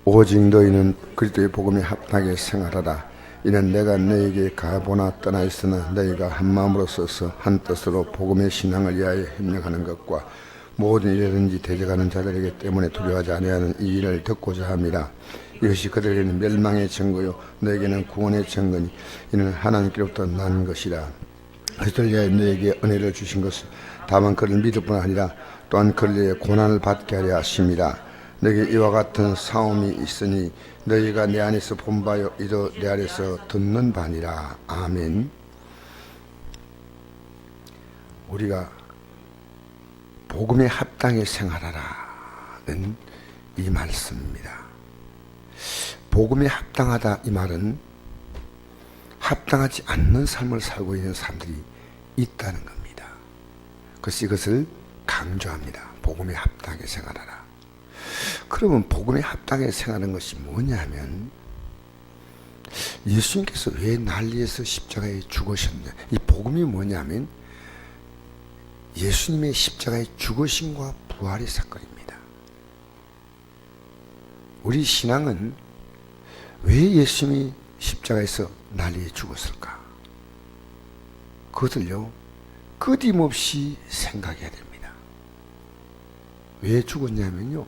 오직 너희는 그리스도의 복음에 합당하게 생활하라. 이는 내가 너희에게 가보나 떠나 있으나 너희가 한 마음으로 서서 한 뜻으로 복음의 신앙을 위하여 협력하는 것과 모든 일이든지 대적하는 자들에게 때문에 두려워하지 아니하는 이 일을 듣고자 함이라. 이것이 그들에게는 멸망의 증거요 너에게는 구원의 증거니 이는 하나님께로부터 난 것이라. 그리스도를 위하여 너에게 은혜를 주신 것은 다만 그를 믿을 뿐 아니라 또한 그를 위해 고난을 받게 하려 하심이라. 너에게 이와 같은 싸움이 있으니 너희가 내 안에서 본 바요 이도 내 안에서 듣는 바니라. 아멘. 우리가 복음에 합당히 생활하라는 이 말씀입니다. 복음에 합당하다 이 말은 합당하지 않는 삶을 살고 있는 사람들이 있다는 겁니다. 그래서 이것을 강조합니다. 복음에 합당하게 생활하라. 그러면 복음에 합당하게 생활하는 것이 뭐냐면 예수님께서 왜 날 위해서 십자가에 죽으셨냐. 이 복음이 뭐냐면 예수님의 십자가의 죽으심과 부활의 사건입니다. 우리 신앙은 왜 예수님이 십자가에서 날 위해 죽었을까? 그것을요 끊임없이 생각해야 됩니다. 왜 죽었냐면요,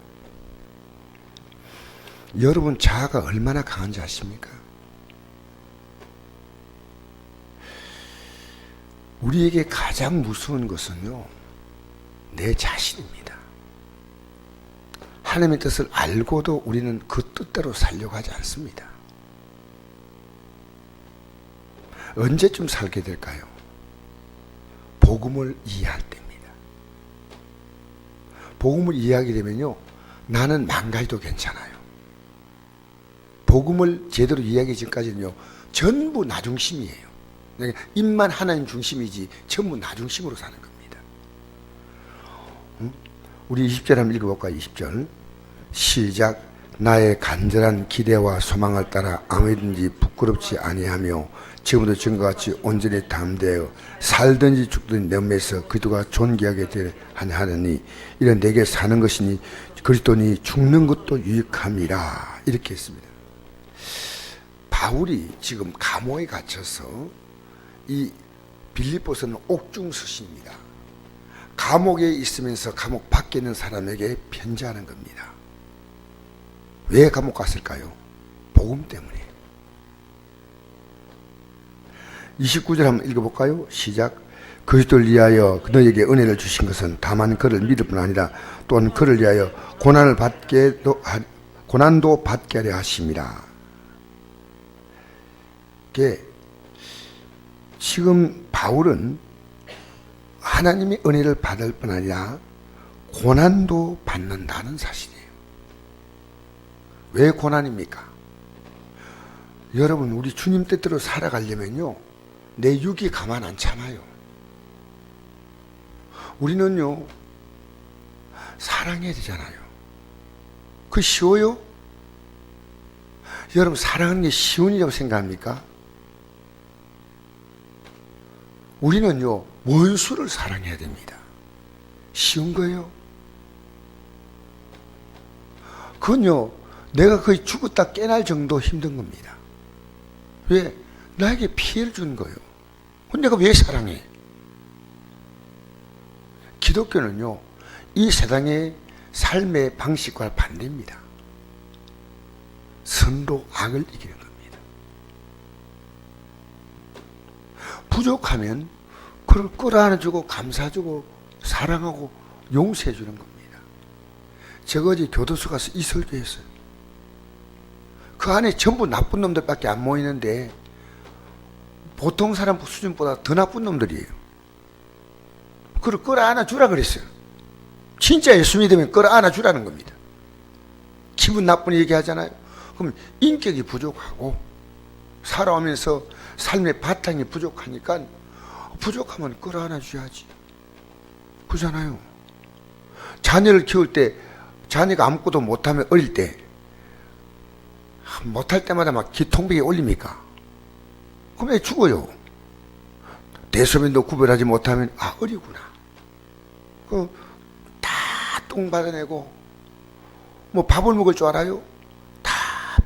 여러분 자아가 얼마나 강한지 아십니까? 우리에게 가장 무서운 것은요 내 자신입니다. 하나님의 뜻을 알고도 우리는 그 뜻대로 살려고 하지 않습니다. 언제쯤 살게 될까요? 복음을 이해할 때입니다. 복음을 이해하게 되면요 나는 망가져도 괜찮아요. 복음을 제대로 이해하기 전까지는요 전부 나 중심이에요. 입만 하나님 중심이지 전부 나 중심으로 사는 겁니다. 우리 20절 한번 읽어볼까요? 20절 시작. 나의 간절한 기대와 소망을 따라 아무든지 부끄럽지 아니하며 지금도 전과같이 온전히 담대하여 살든지 죽든지 내 몸에서 그리스도가 존귀하게 되려 하느니 이런 내게 사는 것이니 그리스도니 죽는 것도 유익함이라. 이렇게 했습니다. 바울이 지금 감옥에 갇혀서 이 빌립보서는 옥중서신입니다. 감옥에 있으면서 감옥 밖에 있는 사람에게 편지하는 겁니다. 왜 감옥 갔을까요? 복음 때문에. 29절 한번 읽어볼까요? 시작. 그리스도를 위하여 너에게 은혜를 주신 것은 다만 그를 믿을 뿐 아니라 또한 그를 위하여 고난도 받게 하려 하심이라. 지금 바울은 하나님의 은혜를 받을 뿐 아니라 고난도 받는다는 사실이에요. 왜 고난입니까? 여러분 우리 주님 뜻대로 살아가려면요 내 육이 가만 안 참아요. 우리는요 사랑해야 되잖아요. 그거 쉬워요? 여러분 사랑하는 게 쉬운 일이라고 생각합니까? 우리는요 원수를 사랑해야 됩니다. 쉬운 거예요? 그건요 내가 거의 죽었다 깨날 정도 힘든 겁니다. 왜? 나에게 피해를 준 거예요. 내가 왜 사랑해? 기독교는요 이 세상의 삶의 방식과 반대입니다. 선로 악을 이기는 겁니다. 부족하면 그걸 끌어안아주고 감사주고 사랑하고 용서해주는 겁니다. 제가 어제 교도소 가서 이 설교했어요. 그 안에 전부 나쁜 놈들밖에 안 모이는데 보통 사람 수준보다 더 나쁜 놈들이에요. 그걸 끌어안아주라 그랬어요. 진짜 예수 믿으면 끌어안아주라는 겁니다. 기분 나쁜 얘기하잖아요. 그럼 인격이 부족하고 살아오면서 삶의 바탕이 부족하니까 부족하면 끌어안아줘야지. 그잖아요. 자녀를 키울 때 자녀가 아무것도 못하면 어릴 때 못할 때마다 막 기통백에 올립니까? 그럼 애 죽어요. 대소변도 구별하지 못하면 어리구나. 다 똥 받아내고 뭐 밥을 먹을 줄 알아요? 다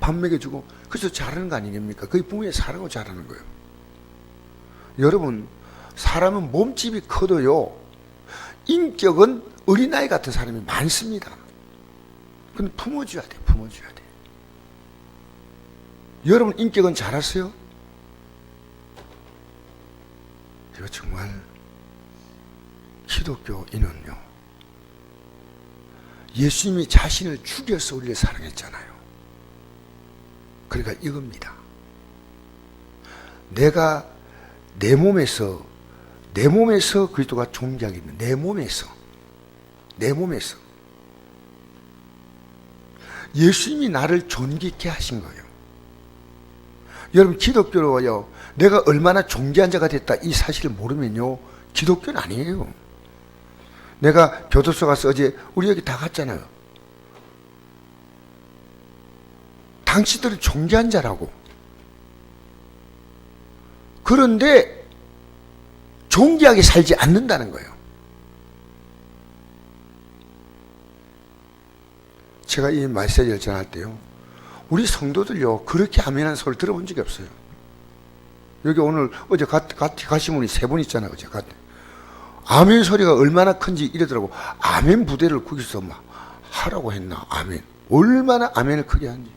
밥 먹여주고 그래서 잘하는 거 아니겠습니까? 그게 부모의 사랑으로 잘하는 거예요. 여러분, 사람은 몸집이 커도요 인격은 어린아이 같은 사람이 많습니다. 근데 품어줘야 돼. 품어줘야 돼. 여러분 인격은 잘하세요? 이거 정말 기독교인은요 예수님이 자신을 죽여서 우리를 사랑했잖아요. 그러니까 이겁니다. 내가 내 몸에서 그리스도가 존재하기 때문에 내 몸에서 예수님이 나를 존귀케 하신 거예요. 여러분 기독교로요 내가 얼마나 존귀한 자가 됐다 이 사실을 모르면요 기독교는 아니에요. 내가 교도소 가서 어제 우리 여기 다 갔잖아요. 당신들은 존귀한 자라고. 그런데 존귀하게 살지 않는다는 거예요. 제가 이 메시지를 전할 때요 우리 성도들요 그렇게 아멘하는 소리를 들어본 적이 없어요. 여기 오늘 어제 같이 가신 분이 3분 있잖아요. 어제 아멘 소리가 얼마나 큰지 이러더라고. 아멘 부대를 거기서 막 하라고 했나. 아멘. 얼마나 아멘을 크게 하는지.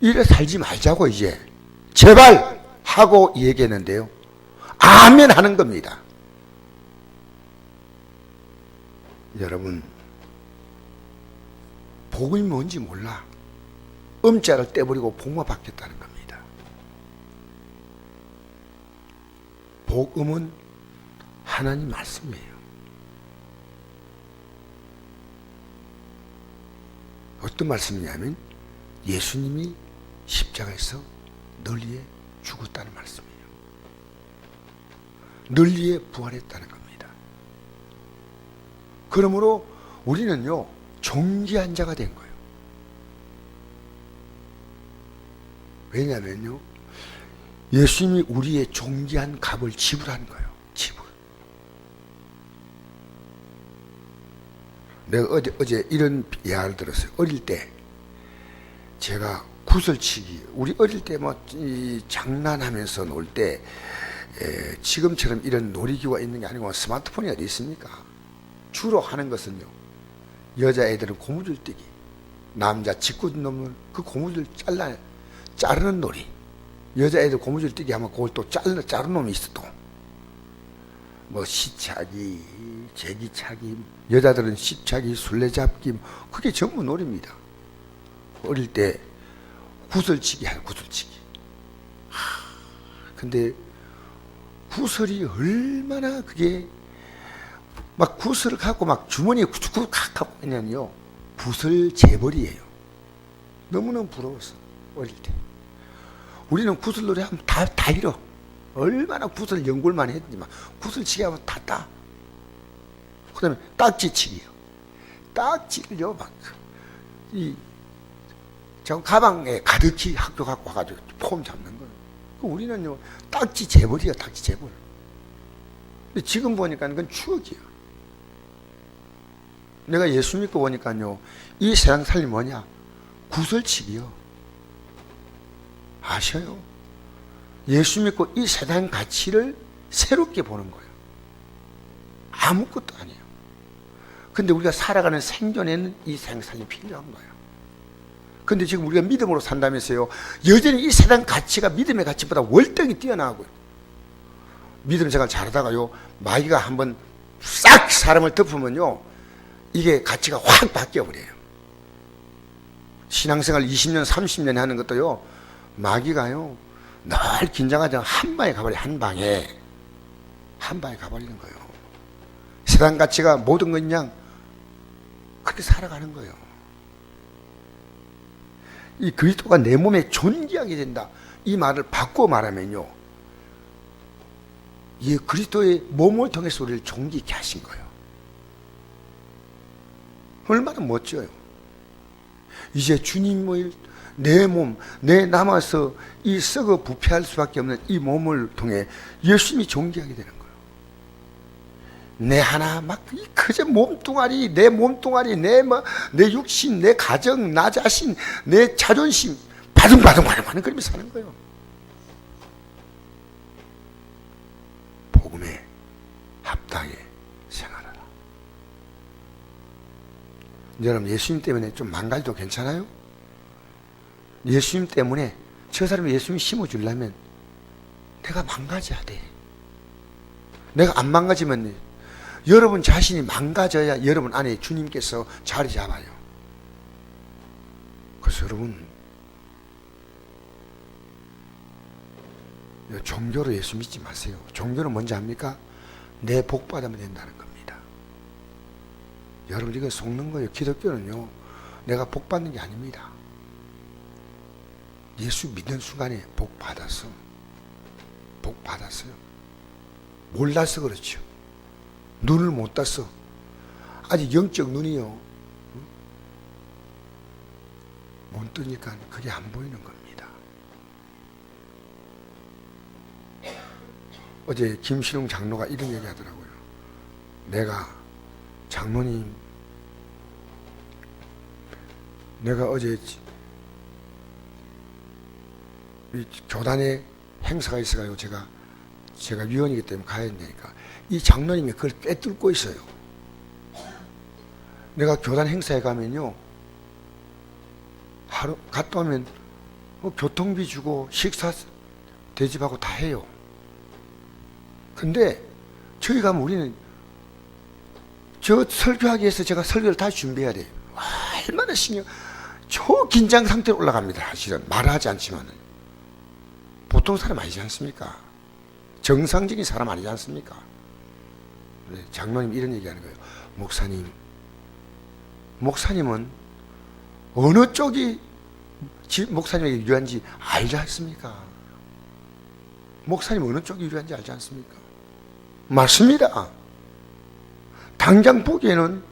이래 살지 말자고 이제 제발 하고 얘기했는데요 아멘 하는 겁니다. 여러분 복음이 뭔지 몰라. 음자를 떼버리고 복만 받겠다는 겁니다. 복음은 하나님 말씀이에요. 어떤 말씀이냐면 예수님이 십자가에서 널 위해 죽었다는 말씀이에요. 널 위해 부활했다는 겁니다. 그러므로 우리는요 존귀한 자가 된 거예요. 왜냐하면요 예수님이 우리의 존귀한 값을 지불한 거예요. 지불. 내가 어제 이런 이야기를 들었어요. 어릴 때 제가 구슬치기 우리 어릴 때 뭐 장난하면서 놀 때 지금처럼 이런 놀이기구가 있는 게 아니고 스마트폰이 어디 있습니까? 주로 하는 것은요 여자애들은 고무줄 뛰기, 남자 직구준 놈은 그 고무줄 자르는 놀이. 여자애들 고무줄 뛰기 하면 그걸 또 자르는 놈이 있어. 또 뭐 시차기, 제기차기, 여자들은 시차기, 술래잡기, 그게 전부 놀이입니다. 어릴 때 구슬치기 하요. 구슬치기. 근데 구슬이 얼마나 그게 막 구슬을 갖고 막 주머니에 쿡쿡 하고 그냥요 구슬 재벌이에요. 너무너무 부러웠어. 어릴 때 우리는 구슬놀이 하면 다 잃어. 얼마나 구슬 연골만 했는지 막 구슬치기 하면 다 따. 그 다음에 딱지치기요. 딱지를요 막 저 가방에 가득히 학교 갖고 와가지고 폼 잡는 거예요. 우리는요 딱지 재벌이야. 딱지 재벌. 근데 지금 보니까 그건 추억이에요. 내가 예수 믿고 보니까요 이 세상 살림 뭐냐 구슬치기요. 아셔요? 예수 믿고 이 세상 가치를 새롭게 보는 거예요. 아무것도 아니에요. 근데 우리가 살아가는 생존에는 이 세상 살림이 필요한 거예요. 근데 지금 우리가 믿음으로 산다면서요 여전히 이 세상 가치가 믿음의 가치보다 월등히 뛰어나고요. 믿음 생활 잘하다가요 마귀가 한번 싹 사람을 덮으면요 이게 가치가 확 바뀌어버려요. 신앙생활 20년 30년 하는 것도요 마귀가요 늘 긴장하지 않고 한 방에 가버려요. 한 방에 가버리는 거예요. 세상 가치가 모든 것 그냥 그렇게 살아가는 거예요. 이 그리스도가 내 몸에 존귀하게 된다 이 말을 바꾸어 말하면요 이 그리스도의 몸을 통해서 우리를 존귀케 하신 거예요. 얼마나 멋져요. 이제 주님을 내 몸, 내 남아서 이 썩어 부패할 수밖에 없는 이 몸을 통해 예수님이 존귀하게 되는 거예요. 내 하나 막 그저 몸뚱아리, 내 몸뚱아리, 내 육신, 내 가정, 나 자신, 내 자존심 바둥바둥바둥 그러면서 사는 거예요. 복음에 합당하게 생활하라. 여러분, 예수님 때문에 좀 망가져도 괜찮아요? 예수님 때문에 저 사람이 예수님 심어주려면 내가 망가져야 돼. 내가 안 망가지면 여러분 자신이 망가져야 여러분 안에 주님께서 자리 잡아요. 그래서 여러분, 종교로 예수 믿지 마세요. 종교는 뭔지 압니까? 내 복 받으면 된다는 겁니다. 여러분, 이거 속는 거예요. 기독교는요, 내가 복 받는 게 아닙니다. 예수 믿는 순간에 복 받았어. 복 받았어요. 몰라서 그렇죠. 눈을 못 떴어. 아직 영적 눈이요, 못 뜨니까 그게 안 보이는 겁니다. 어제 김신웅 장로가 이런 얘기 하더라고요. 내가 장로님, 내가 어제 이 교단에 행사가 있어가지고 제가 위원이기 때문에 가야 된다니까 이 장로님이 그걸 꿰뚫고 있어요. 내가 교단 행사에 가면요, 하루 갔다 오면 교통비 주고 식사 대접하고 다 해요. 근데 저희 가면 우리는 저 설교하기 위해서 제가 설교를 다 준비해야 돼요. 와, 얼마나 초긴장 상태로 올라갑니다. 사실은 말하지 않지만은 보통 사람 아니지 않습니까? 정상적인 사람 아니지 않습니까? 장로님 이런 얘기하는 거예요. 목사님은 어느 쪽이 목사님에게 유리한지 알지 않습니까? 목사님 어느 쪽이 유리한지 알지 않습니까? 맞습니다. 당장 보기에는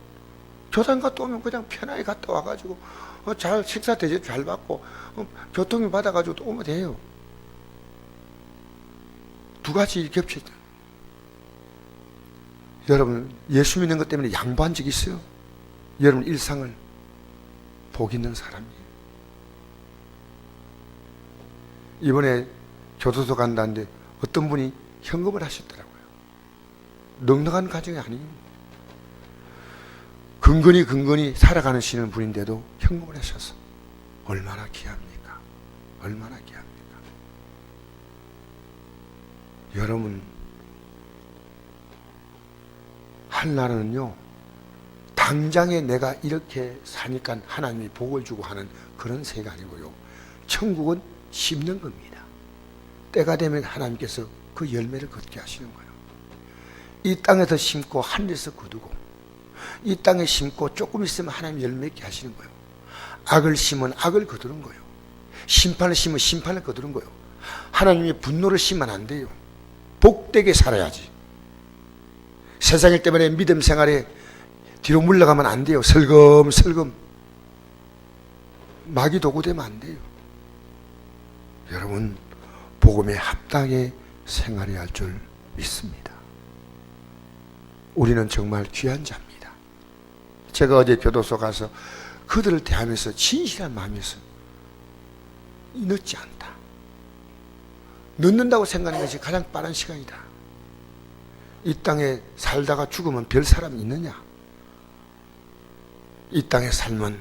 교단 갔다 오면 그냥 편하게 갔다 와가지고 잘 식사 대접 잘 받고 교통비 받아가지고 또 오면 돼요. 두 가지 겹쳐있다. 여러분, 예수 믿는 것 때문에 양보한 적 있어요? 여러분 일상을 복 있는 사람이에요. 이번에 교도소 간다는데 어떤 분이 현금을 하셨더라고요. 넉넉한 가정이 아니에요. 근근히 살아가시는 분인데도 현금을 하셔서 얼마나 귀합니까? 얼마나 귀합니까? 여러분, 한나라는요, 당장에 내가 이렇게 사니까 하나님이 복을 주고 하는 그런 세가 아니고요, 천국은 심는 겁니다. 때가 되면 하나님께서 그 열매를 걷게 하시는 거예요. 이 땅에서 심고 하늘에서 거두고, 이 땅에 심고 조금 있으면 하나님 열매 맺게 하시는 거예요. 악을 심은 악을 거두는 거예요. 심판을 심은 심판을 거두는 거예요. 하나님이 분노를 심으면 안 돼요. 복되게 살아야지. 세상일 때문에 믿음 생활에 뒤로 물러가면 안 돼요. 슬금슬금 마귀 도구 되면 안 돼요. 여러분, 복음에 합당하게 생활해야 할 줄 믿습니다. 우리는 정말 귀한 자입니다. 제가 어제 교도소 가서 그들을 대하면서 진실한 마음에서 늦지 않다. 늦는다고 생각하는 것이 가장 빠른 시간이다. 이 땅에 살다가 죽으면 별 사람이 있느냐? 이 땅의 삶은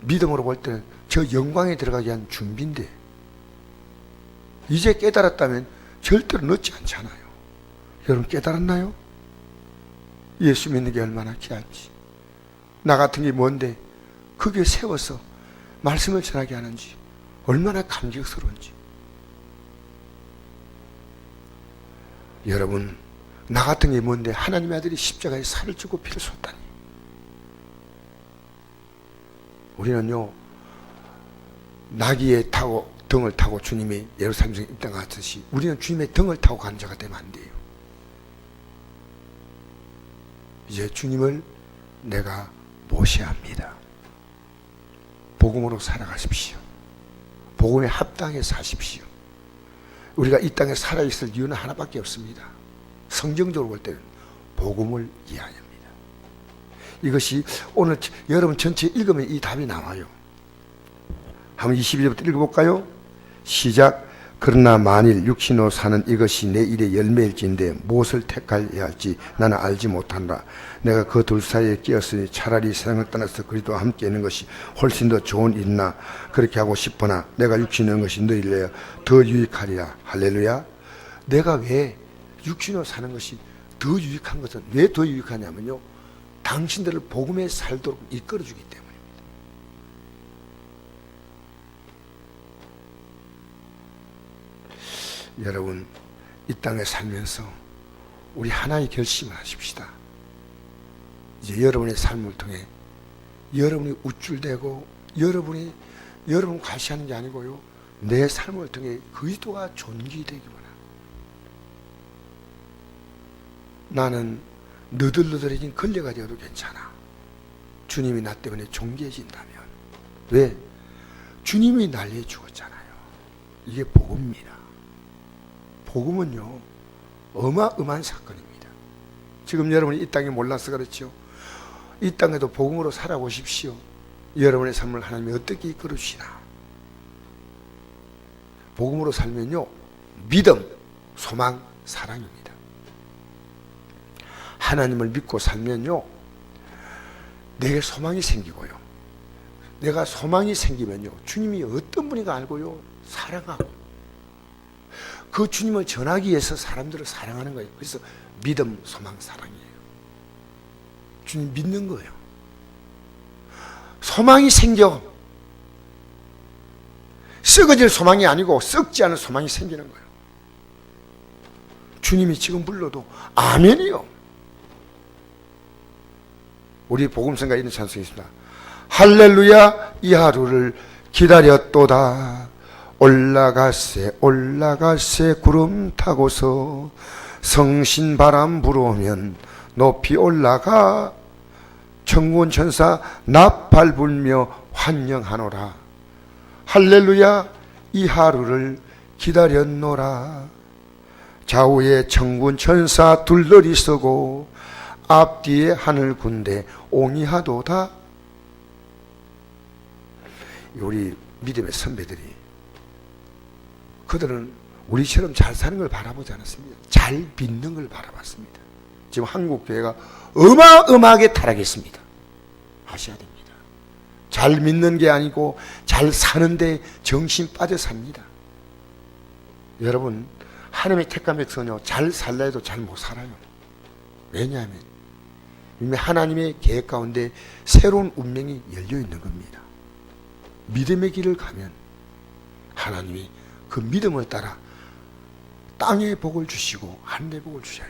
믿음으로 볼 때는 저 영광에 들어가기 위한 준비인데, 이제 깨달았다면 절대로 늦지 않잖아요. 여러분 깨달았나요? 예수 믿는 게 얼마나 귀한지, 나 같은 게 뭔데 그게 세워서 말씀을 전하게 하는지 얼마나 감격스러운지. 여러분, 나 같은 게 뭔데 하나님의 아들이 십자가에 살을 찌고 피를 쏟다니. 우리는요, 나귀의 등을 타고 주님이 예루살렘에 입당하듯이 우리는 주님의 등을 타고 가는 자가 되면 안 돼요. 이제 주님을 내가 모셔야 합니다. 복음으로 살아가십시오. 복음에 합당해 사십시오. 우리가 이 땅에 살아있을 이유는 하나밖에 없습니다. 성경적으로 볼 때는 복음을 이해합니다. 이것이 오늘 여러분 전체 읽으면 이 답이 나와요. 한번 21절부터 읽어볼까요? 시작. 그러나 만일 육신으로 사는 이것이 내 일의 열매일진데 무엇을 택하여야 할지 나는 알지 못한다. 내가 그 둘 사이에 끼었으니 차라리 세상을 떠나서 그리스도와 함께 있는 것이 훨씬 더 좋은 일이나 그렇게 하고 싶으나 내가 육신에 있는 것이 너희를 더 유익하리라. 할렐루야. 내가 왜 육신으로 사는 것이 더 유익한 것은 왜 더 유익하냐면요, 당신들을 복음에 살도록 이끌어주기 때문입니다. 여러분, 이 땅에 살면서 우리 하나의 결심을 하십시다. 이제 여러분의 삶을 통해 여러분이 우쭐대고 여러분 과시하는 게 아니고요, 내 삶을 통해 그리스도가 존귀되기 원합니다. 나는 너덜너덜해진 걸레가 되어도 괜찮아. 주님이 나 때문에 존귀해진다면. 왜? 주님이 날 위해 죽었잖아요. 이게 복음입니다. 복음은요, 어마어마한 사건입니다. 지금 여러분이 이 땅에 몰라서 그렇죠. 이 땅에도 복음으로 살아보십시오. 여러분의 삶을 하나님이 어떻게 이끌어 주시나. 복음으로 살면요, 믿음, 소망, 사랑입니다. 하나님을 믿고 살면요, 내게 소망이 생기고요. 내가 소망이 생기면요, 주님이 어떤 분인가 알고요, 사랑하고 그 주님을 전하기 위해서 사람들을 사랑하는 거예요. 그래서 믿음, 소망, 사랑이에요. 주님 믿는 거예요. 소망이 생겨. 썩어질 소망이 아니고 썩지 않은 소망이 생기는 거예요. 주님이 지금 불러도 아멘이요. 우리 복음성가 있는 찬송이 있습니다. 할렐루야, 이 하루를 기다렸도다. 올라가세 올라가세 구름 타고서 성신 바람 불어오면 높이 올라가 천군 천사 나팔 불며 환영하노라. 할렐루야, 이 하루를 기다렸노라. 좌우에 천군 천사 둘러리 서고 앞뒤에 하늘 군대 옹이하도다. 우리 믿음의 선배들이, 그들은 우리처럼 잘 사는 걸 바라보지 않았습니다. 잘 믿는 걸 바라봤습니다. 지금 한국 교회가 어마어마하게 타락했습니다. 아셔야 됩니다. 잘 믿는 게 아니고 잘 사는데 정신 빠져 삽니다. 여러분, 하나님의 택한 백성은요, 잘 살라 해도 잘 못 살아요. 왜냐하면 이미 하나님의 계획 가운데 새로운 운명이 열려 있는 겁니다. 믿음의 길을 가면 하나님이 그 믿음을 따라 땅의 복을 주시고 하늘의 복을 주셔요.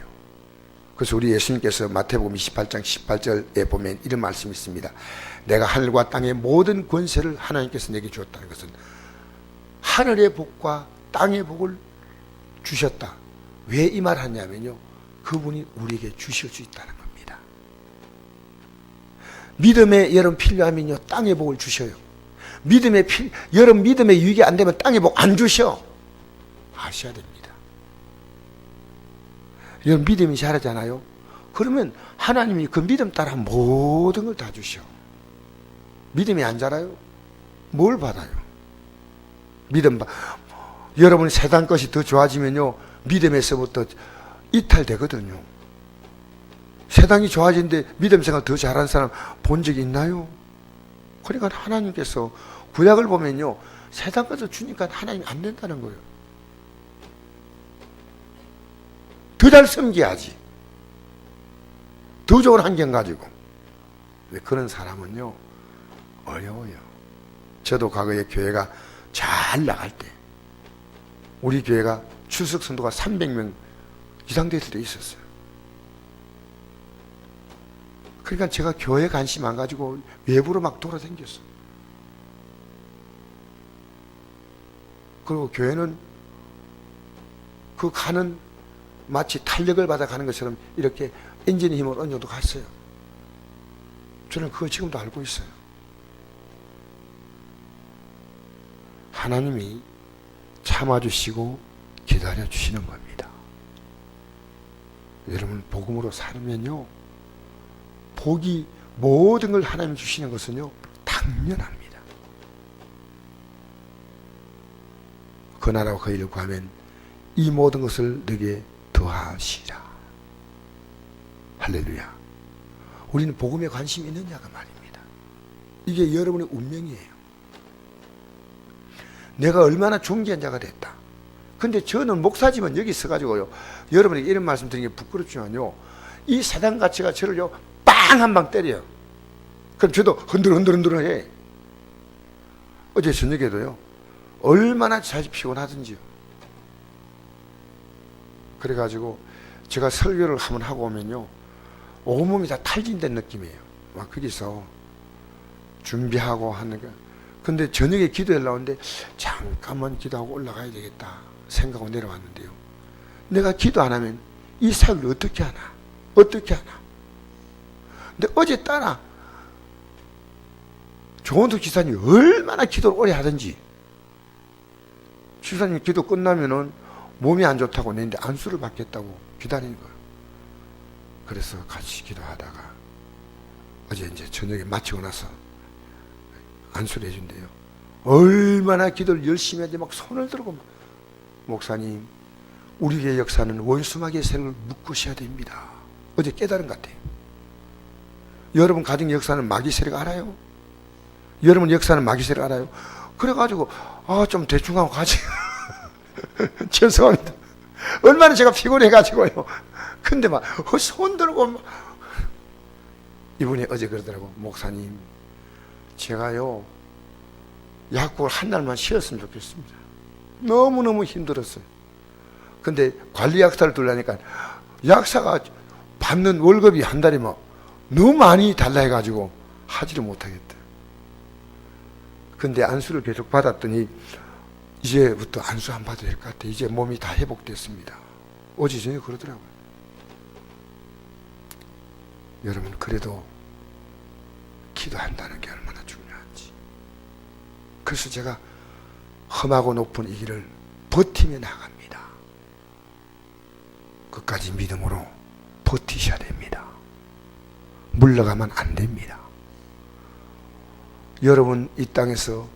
그래서 우리 예수님께서 마태복음 28장 18절에 보면 이런 말씀이 있습니다. 내가 하늘과 땅의 모든 권세를 하나님께서 내게 주었다는 것은 하늘의 복과 땅의 복을 주셨다. 왜 이 말을 하냐면요, 그분이 우리에게 주실 수 있다는 겁니다. 믿음에 여러분 필요하면요, 땅의 복을 주셔요. 여러분 믿음에 유익이 안 되면 땅의 복 안 주셔. 아셔야 됩니다. 여러분 믿음이 자라잖아요. 그러면 하나님이 그 믿음 따라 모든 걸 다 주셔. 믿음이 안 자라요? 뭘 받아요? 여러분 세상 것이 더 좋아지면요, 믿음에서부터 이탈되거든요. 세상이 좋아지는데 믿음 생활 더 잘하는 사람 본 적이 있나요? 그러니까 하나님께서 구약을 보면요, 세상 것을 주니까 하나님 안 된다는 거예요. 더 잘 섬겨야지. 더 좋은 환경 가지고. 그런 사람은요, 어려워요. 저도 과거에 교회가 잘 나갈 때 우리 교회가 출석 성도가 300명 이상 됐을 때 있었어요. 그러니까 제가 교회 관심 안 가지고 외부로 막 돌아다녔어요. 그리고 교회는 그 가는 마치 탄력을 받아 가는 것처럼 이렇게 엔진의 힘을 어느 정도 갔어요. 저는 그거 지금도 알고 있어요. 하나님이 참아주시고 기다려주시는 겁니다. 여러분, 복음으로 살면요, 복이 모든 걸 하나님 주시는 것은요 당연합니다. 그 나라와 그 일을 구하면 이 모든 것을 너에게 더하시라. 할렐루야. 우리는 복음에 관심이 있느냐가 말입니다. 이게 여러분의 운명이에요. 내가 얼마나 존귀한 자가 됐다. 근데 저는 목사지만 여기 있어가지고요, 여러분에게 이런 말씀 드리는 게 부끄럽지만요, 이 사단가치가 저를요 빵 한 방 때려요. 그럼 저도 흔들흔들해. 어제 저녁에도요 얼마나 잘 피곤하든지요. 그래가지고 제가 설교를 한번 하고 오면요 온몸이 다 탈진된 느낌이에요. 막 거기서 준비하고 하는 거. 근데 저녁에 기도하려고 하는데 잠깐만 기도하고 올라가야 되겠다 생각하고 내려왔는데요, 내가 기도 안 하면 이 사역을 어떻게 하나? 어떻게 하나? 근데 어제 따라 조원수 기사님이 얼마나 기도를 오래 하든지, 기사님 기도 끝나면은 몸이 안 좋다고 내는데 안수를 받겠다고 기다리는 거예요. 그래서 같이 기도하다가 어제 이제 저녁에 마치고 나서 안수를 해준대요. 얼마나 기도를 열심히 하는데 막 손을 들고 막, 목사님, 우리의 역사는 원수마귀의 세력을 묶으셔야 됩니다. 어제 깨달은 것 같아요. 여러분 가정 역사는 마귀 세력 알아요? 여러분 역사는 마귀 세력 알아요? 그래가지고 좀 대충 하고 가지. 죄송합니다. 얼마나 제가 피곤해가지고요. 근데 막 손 들고 막. 이분이 어제 그러더라고. 목사님, 제가요 약국을 한 달만 쉬었으면 좋겠습니다. 너무너무 힘들었어요. 근데 관리약사를 두려니까 약사가 받는 월급이 한 달에 막 너무 많이 달라 해가지고 하지를 못하겠다. 근데 안수를 계속 받았더니 이제부터 안수 안 받아도 될 것 같아. 이제 몸이 다 회복됐습니다. 어제 저녁에 그러더라고요. 여러분, 그래도 기도한다는 게 얼마나 중요한지. 그래서 제가 험하고 높은 이 길을 버티며 나갑니다. 끝까지 믿음으로 버티셔야 됩니다. 물러가면 안 됩니다. 여러분, 이 땅에서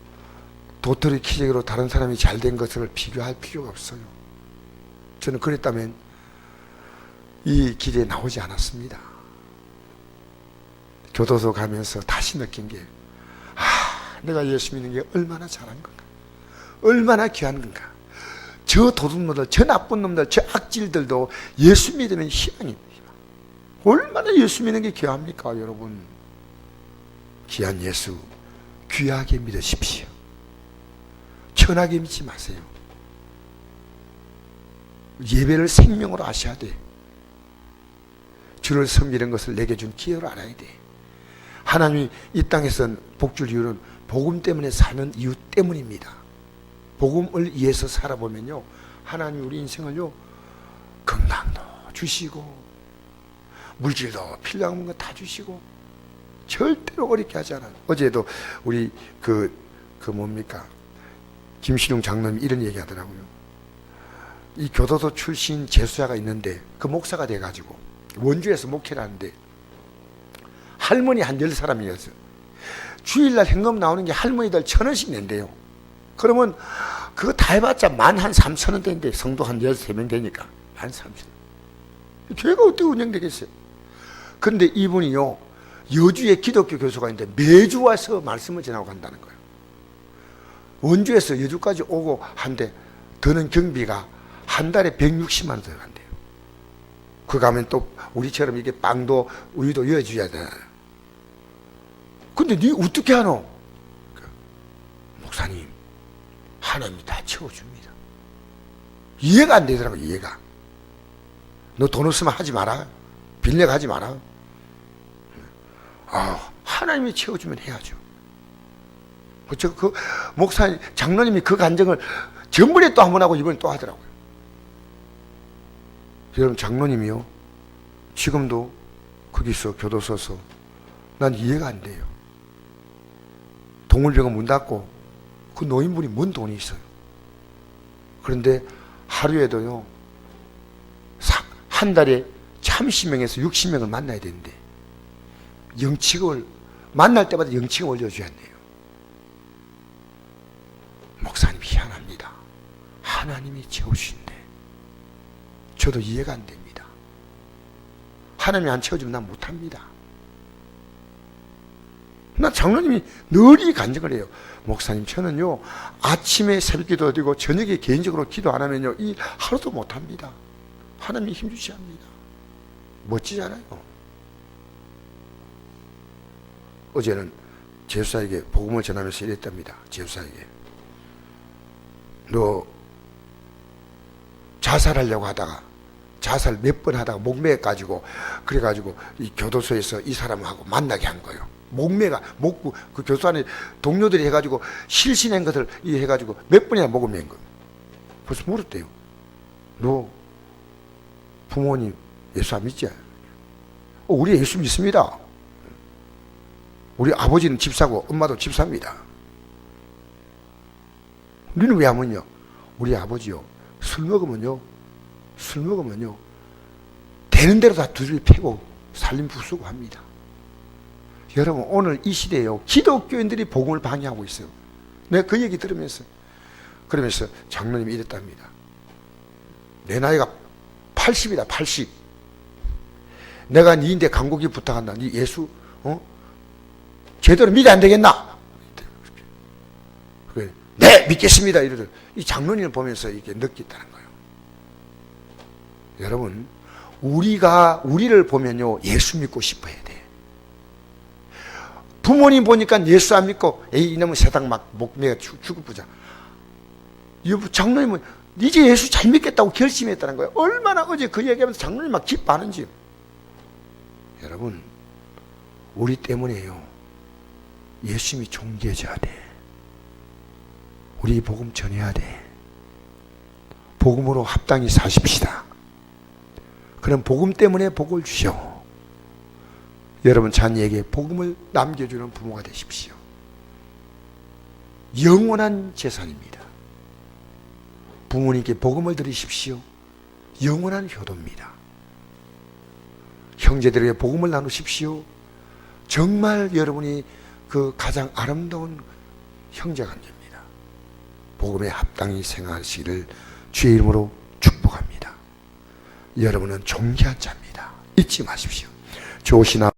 도토리 키재기로 다른 사람이 잘된 것을 비교할 필요가 없어요. 저는 그랬다면 이 길에 나오지 않았습니다. 교도소 가면서 다시 느낀 게, 내가 예수 믿는 게 얼마나 잘한 건가, 얼마나 귀한 건가. 저 도둑놈들, 저 나쁜 놈들, 저 악질들도 예수 믿으면 희망입니다. 얼마나 예수 믿는 게 귀합니까, 여러분. 귀한 예수 귀하게 믿으십시오. 천하게 믿지 마세요. 예배를 생명으로 하셔야 돼. 주를 섬기는 것을 내게 준 기회를 알아야 돼. 하나님이 이 땅에서 복줄 이유는 복음 때문에 사는 이유 때문입니다. 복음을 위해서 살아보면요, 하나님이 우리 인생을요 건강도 주시고 물질도 필요한 거 다 주시고 절대로 어렵게 하지 않아요. 어제도 우리 뭡니까, 김신웅 장로님이 이런 얘기 하더라고요. 이 교도소 출신 재수자가 있는데 그 목사가 돼가지고 원주에서 목회를 하는데 할머니 한 10사람이었어요. 주일날 현금 나오는 게 할머니들 1,000원씩 낸대요. 그러면 그거 다 해봤자 13,000원대인데 성도 한 13명 되니까 13,000원. 교회가 어떻게 운영되겠어요? 그런데 이분이요 여주에 기독교 교수가 있는데 매주 와서 말씀을 전하고 간다는 거예요. 원주에서 여주까지 오고 한데 드는 경비가 한 달에 160만 원 들어간대요. 그 가면 또 우리처럼 이게 빵도 우유도 이어줘야 되잖아요. 근데 니 어떻게 하노? 목사님, 하나님이 다 채워줍니다. 이해가 안 되더라고. 이해가. 너 돈 없으면 하지 마라. 빌려 가지 마라. 하나님이 채워주면 해야죠. 그 목사님, 장로님이 그 간증을 전번에 또 한 번 하고 이번에 또 하더라고요. 여러분, 장로님이요 지금도 거기서 교도소서 난 이해가 안 돼요. 동물병원 문 닫고 그 노인분이 뭔 돈이 있어요? 그런데 하루에도요, 한 달에 30명에서 60명을 만나야 되는데, 영치금을, 만날 때마다 영치금 올려줘야 돼요. 목사님 희한합니다. 하나님이 채우신데, 저도 이해가 안 됩니다. 하나님이 안 채워주면 난 못합니다. 나 장로님이 늘 간증을 해요. 목사님, 저는요, 아침에 새벽 기도 드리고 저녁에 개인적으로 기도 안 하면요, 이 하루도 못합니다. 하나님이 힘주셔야 합니다. 멋지잖아요. 어제는 제수사에게 복음을 전하면서 이랬답니다. 제수사에게, 너 자살하려고 하다가 자살 몇 번 하다가 목매어 가지고, 그래가지고 이 교도소에서 이 사람하고 만나게 한 거예요. 목매가, 그 교수 안에 동료들이 해가지고 실신한 것을 해가지고 몇 번이나 목을 맨 거예요. 그래서 물었대요. 너 부모님 예수 안 믿지? 우리 예수 믿습니다. 우리 아버지는 집사고 엄마도 집사입니다. 너는 왜 안 믿냐? 우리 아버지요, 술 먹으면요 되는 대로 다 두들 패고 살림 부수고 합니다. 여러분, 오늘 이 시대에요, 기독교인들이 복음을 방해하고 있어요. 내가 그 얘기 들으면서, 그러면서 장로님이 이랬답니다. 내 나이가 80이다 80. 내가 니인데 간곡히 부탁한다. 니 예수 제대로 믿어 안 되겠나? 그래, 네 믿겠습니다. 이러더니 이 장로님을 보면서 이렇게 느꼈다는 거예요. 여러분, 우리를 보면요, 예수 믿고 싶어야 돼. 부모님 보니까 예수 안 믿고, 에이, 이놈의 세상 막 목매가 죽어보자. 장로님은 이제 예수 잘 믿겠다고 결심했다는 거예요. 얼마나 어제 그 얘기하면서 장로님 막 기뻐하는지. 여러분, 우리 때문에요, 예수님이 존귀해져야 돼. 우리 복음 전해야 돼. 복음으로 합당히 사십시다. 그럼 복음 때문에 복을 주셔. 여러분 자녀에게 복음을 남겨주는 부모가 되십시오. 영원한 재산입니다. 부모님께 복음을 드리십시오. 영원한 효도입니다. 형제들에게 복음을 나누십시오. 정말 여러분이 그 가장 아름다운 형제관계입니다. 복음에 합당히 생활하시기를 주의 이름으로 축복합니다. 여러분은 존귀한 자입니다. 잊지 마십시오. 좋으시나